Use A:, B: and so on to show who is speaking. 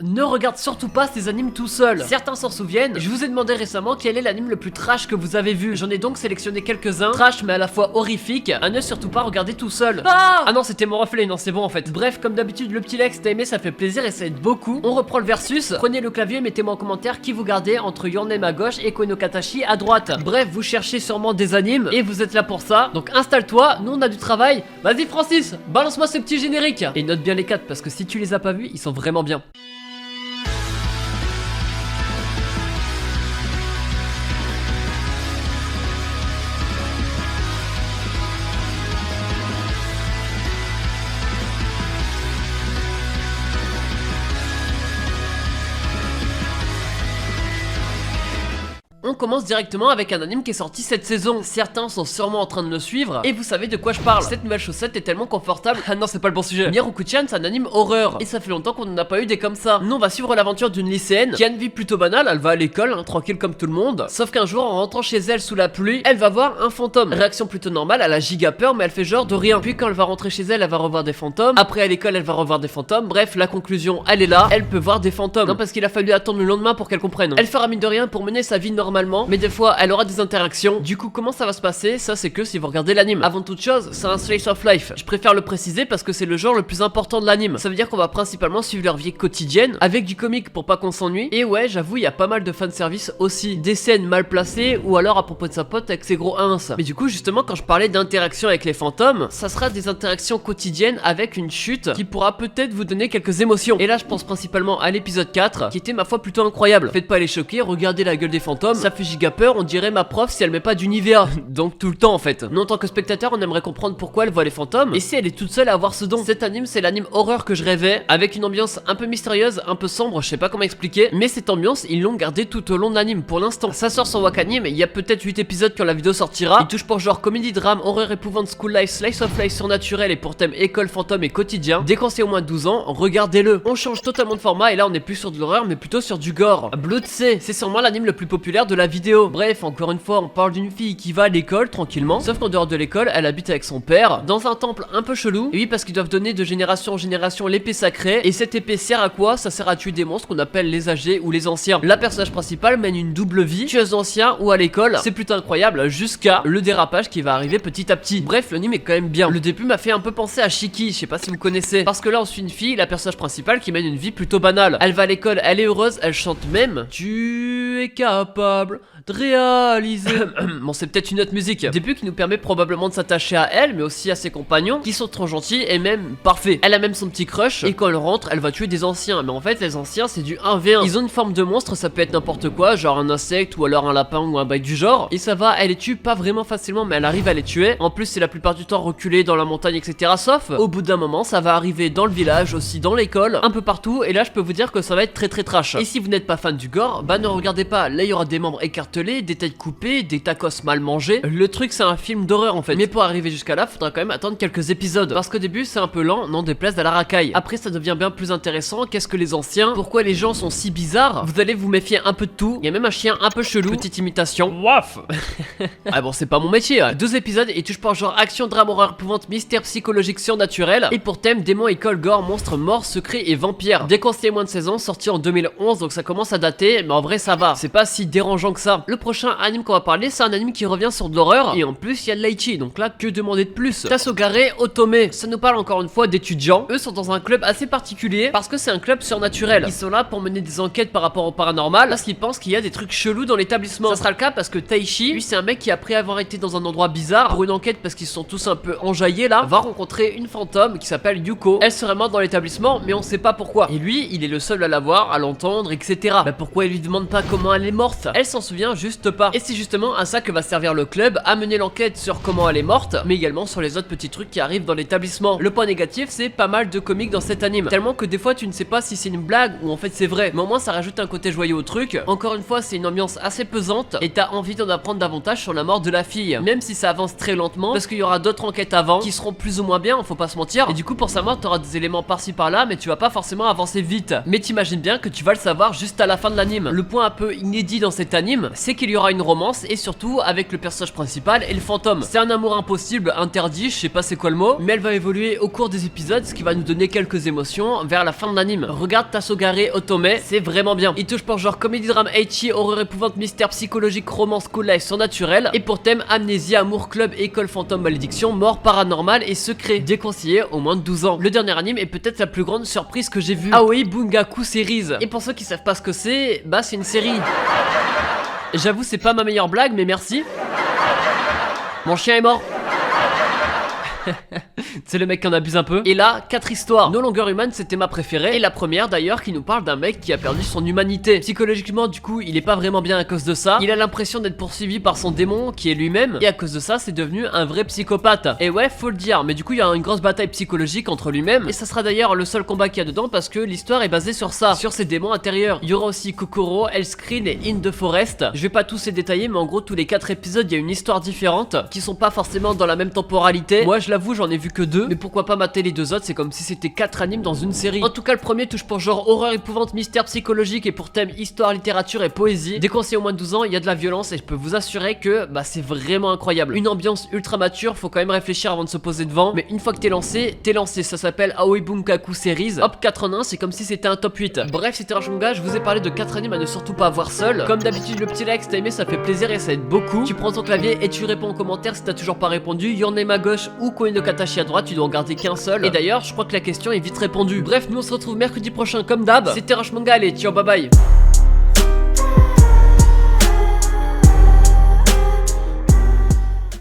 A: Ne regarde surtout pas ces animes tout seul. Certains s'en souviennent, je vous ai demandé récemment quel est l'anime le plus trash que vous avez vu. J'en ai donc sélectionné quelques-uns, trash mais à la fois horrifique, à ne surtout pas regarder tout seul. Ah non, c'était mon reflet, non c'est bon en fait. Bref, comme d'habitude, le petit like si t'as aimé, ça fait plaisir et ça aide beaucoup. On reprend le versus, prenez le clavier et mettez-moi en commentaire qui vous gardez entre Your Name à gauche et Koe no Katachi à droite. Bref, vous cherchez sûrement des animes et vous êtes là pour ça. Donc installe-toi, nous on a du travail. Vas-y Francis, balance-moi ce petit générique. Et note bien les 4 parce que si tu les as pas vus, ils sont vraiment bien. On commence directement avec un anime qui est sorti cette saison. Certains sont sûrement en train de le suivre et vous savez de quoi je parle. Cette nouvelle chaussette est tellement confortable. Ah non, c'est pas le bon sujet. Miruku-chan, c'est un anime horreur et ça fait longtemps qu'on n'en a pas eu des comme ça. Nous on va suivre l'aventure d'une lycéenne qui a une vie plutôt banale. Elle va à l'école, tranquille comme tout le monde. Sauf qu'un jour en rentrant chez elle sous la pluie, elle va voir un fantôme. Réaction plutôt normale, elle a giga peur mais elle fait genre de rien. Puis quand elle va rentrer chez elle, elle va revoir des fantômes. Après à l'école, elle va revoir des fantômes. Bref, la conclusion, elle est là. Elle peut voir des fantômes. Non, parce qu'il a fallu attendre le lendemain pour qu'elle comprenne. Elle fera mine de rien pour mener sa vie normalement, mais des fois elle aura des interactions. Du coup, comment ça va se passer? Ça, c'est que si vous regardez l'anime. Avant toute chose, c'est un slice of life. Je préfère le préciser parce que c'est le genre le plus important de l'anime. Ça veut dire qu'on va principalement suivre leur vie quotidienne avec du comique pour pas qu'on s'ennuie. Et ouais, j'avoue, il y a pas mal de fanservice aussi. Des scènes mal placées ou alors à propos de sa pote avec ses gros ins. Mais du coup, justement, quand je parlais d'interaction avec les fantômes, ça sera des interactions quotidiennes avec une chute qui pourra peut-être vous donner quelques émotions. Et là, je pense principalement à l'épisode 4 qui était ma foi plutôt incroyable. Faites pas les choquer, regardez la gueule des fantômes, ça fait giga peur. On dirait ma prof si elle met pas du Nivea. Donc tout le temps en fait. Nous en tant que spectateur on aimerait comprendre pourquoi elle voit les fantômes et si elle est toute seule à avoir ce don. Cet anime c'est l'anime horreur que je rêvais, avec une ambiance un peu mystérieuse, un peu sombre, je sais pas comment expliquer, mais cette ambiance ils l'ont gardée tout au long de l'anime pour l'instant. Ça sort sur Wakanim, il y a peut-être 8 épisodes quand la vidéo sortira. Il touche pour genre comédie, drame, horreur, épouvante, school life, slice of life surnaturel et pour thème école, fantôme et quotidien. Dès qu'on c'est au moins 12 ans, regardez-le. On change totalement de format et là on est plus sur de l'horreur mais plutôt sur du gore. Blood C, c'est sûrement l'anime le plus populaire de la vidéo. Bref, encore une fois on parle d'une fille qui va à l'école tranquillement, sauf qu'en dehors de l'école elle habite avec son père dans un temple un peu chelou. Et oui, parce qu'ils doivent donner de génération en génération l'épée sacrée. Et cette épée sert à quoi? Ça sert à tuer des monstres qu'on appelle les âgés ou les anciens. La personnage principale mène une double vie, tueuse d'anciens ou à l'école. C'est plutôt incroyable jusqu'à le dérapage qui va arriver petit à petit. Bref, l'anime est quand même bien. Le début m'a fait un peu penser à Shiki, je sais pas si vous connaissez, parce que là on suit une fille, la personnage principale qui mène une vie plutôt banale. Elle va à l'école, elle est heureuse, elle chante même tu es capable de réaliser. Bon, c'est peut-être une autre musique. Début qui nous permet probablement de s'attacher à elle, mais aussi à ses compagnons qui sont trop gentils et même parfaits. Elle a même son petit crush et quand elle rentre, elle va tuer des anciens. Mais en fait, les anciens, c'est du 1v1. Ils ont une forme de monstre, ça peut être n'importe quoi, genre un insecte ou alors un lapin ou un bail du genre. Et ça va, elle les tue pas vraiment facilement, mais elle arrive à les tuer. En plus, c'est la plupart du temps reculé dans la montagne, etc. Sauf au bout d'un moment, ça va arriver dans le village, aussi dans l'école, un peu partout. Et là, je peux vous dire que ça va être très trash. Et si vous n'êtes pas fan du gore, bah ne regardez pas. Là, il y aura des membres écartelés, des têtes coupées, des tacos mal mangés. Le truc, c'est un film d'horreur en fait. Mais pour arriver jusqu'à là, faudra quand même attendre quelques épisodes. Parce qu'au début, c'est un peu lent, n'en déplaise à la racaille. Après, ça devient bien plus intéressant. Qu'est-ce que les anciens? Pourquoi les gens sont si bizarres? Vous allez vous méfier un peu de tout. Il y a même un chien un peu chelou. Petite imitation. Waf. Ah bon, c'est pas mon métier. 2 épisodes et touche pas genre action, drame, horreur, épouvante, mystère psychologique surnaturel. Et pour thème, démons, école, gore, monstres, morts, secrets et vampires. Déconseillé moins de 16 ans, sorti en 2011, donc ça commence à dater. Mais en vrai, ça va. C'est pas si dérangeant que ça. Le prochain anime qu'on va parler, c'est un anime qui revient sur de l'horreur. Et en plus, il y a de l'aichi. Donc là, que demander de plus? Tasogare Otome. Ça nous parle encore une fois d'étudiants. Eux sont dans un club assez particulier parce que c'est un club surnaturel. Ils sont là pour mener des enquêtes par rapport au paranormal parce qu'ils pensent qu'il y a des trucs chelous dans l'établissement. Ça sera le cas parce que Taishi, lui, c'est un mec qui après avoir été dans un endroit bizarre pour une enquête parce qu'ils sont tous un peu enjaillés là, va rencontrer une fantôme qui s'appelle Yuko. Elle serait morte dans l'établissement, mais on sait pas pourquoi. Et lui, il est le seul à la voir, à l'entendre, etc. Bah pourquoi il lui demande pas comment elle est morte? Elle s'en souvient juste pas. Et c'est justement à ça que va servir le club, à mener l'enquête sur comment elle est morte, mais également sur les autres petits trucs qui arrivent dans l'établissement. Le point négatif, c'est pas mal de comiques dans cet anime, tellement que des fois tu ne sais pas si c'est une blague ou en fait c'est vrai, mais au moins ça rajoute un côté joyeux au truc. Encore une fois, c'est une ambiance assez pesante et t'as envie d'en apprendre davantage sur la mort de la fille, même si ça avance très lentement parce qu'il y aura d'autres enquêtes avant qui seront plus ou moins bien, faut pas se mentir. Et du coup pour sa mort t'auras des éléments par-ci par-là, mais tu vas pas forcément avancer vite. Mais t'imagines bien que tu vas le savoir juste à la fin de l'anime. Le point un peu inédit dans cet anime, c'est qu'il y aura une romance et surtout avec le personnage principal et le fantôme. C'est un amour impossible, interdit, je sais pas c'est quoi le mot, mais elle va évoluer au cours des épisodes, ce qui va nous donner quelques émotions vers la fin de l'anime. Regarde Tassogare Otome, c'est vraiment bien. Il touche pour genre comédie drame ecchi, horreur épouvante, mystère psychologique, romance, cool life, surnaturel, et pour thème amnésie, amour, club, école, fantôme, malédiction, mort, paranormal et secret. Déconseillé au moins de 12 ans. Le dernier anime est peut-être la plus grande surprise que j'ai vue. Aoi Bungaku Series. Et pour ceux qui savent pas ce que c'est, bah c'est une série. J'avoue c'est pas ma meilleure blague mais merci. Mon chien est mort. C'est le mec qui en abuse un peu. Et là, 4 histoires. Nos longueurs humaines, c'était ma préférée. Et la première d'ailleurs qui nous parle d'un mec qui a perdu son humanité. Psychologiquement, du coup, il est pas vraiment bien à cause de ça. Il a l'impression d'être poursuivi par son démon qui est lui-même. Et à cause de ça, c'est devenu un vrai psychopathe. Et ouais, faut le dire. Mais du coup, il y a une grosse bataille psychologique entre lui-même. Et ça sera d'ailleurs le seul combat qu'il y a dedans parce que l'histoire est basée sur ça, sur ses démons intérieurs. Il y aura aussi Kokoro, Hellscreen et In the Forest. Je vais pas tous les détailler, mais en gros, tous les 4 épisodes, il y a une histoire différente qui sont pas forcément dans la même temporalité. Moi, je l'avoue, j'en ai vu que 2, mais pourquoi pas mater les 2 autres, c'est comme si c'était 4 animes dans une série. En tout cas, le premier touche pour genre horreur, épouvante, mystère psychologique et pour thème histoire, littérature et poésie. Déconseillé au moins de 12 ans, il y a de la violence et je peux vous assurer que bah c'est vraiment incroyable. Une ambiance ultra mature, faut quand même réfléchir avant de se poser devant, mais une fois que t'es lancé, ça s'appelle Aoi Bungaku Series. Hop, 4 en 1, c'est comme si c'était un top 8. Bref, c'était Rashunga, je vous ai parlé de 4 animes à ne surtout pas voir seul. Comme d'habitude, le petit like si t'as aimé, ça fait plaisir et ça aide beaucoup. Tu prends ton clavier et tu réponds en commentaire si t'as toujours pas répondu. Your Name à gauche ou Koen no Katashi à droite, tu dois en garder qu'un seul. Et d'ailleurs, je crois que la question est vite répondue. Bref, nous on se retrouve mercredi prochain comme d'hab. C'était Rashmanga, allez, ciao, bye bye.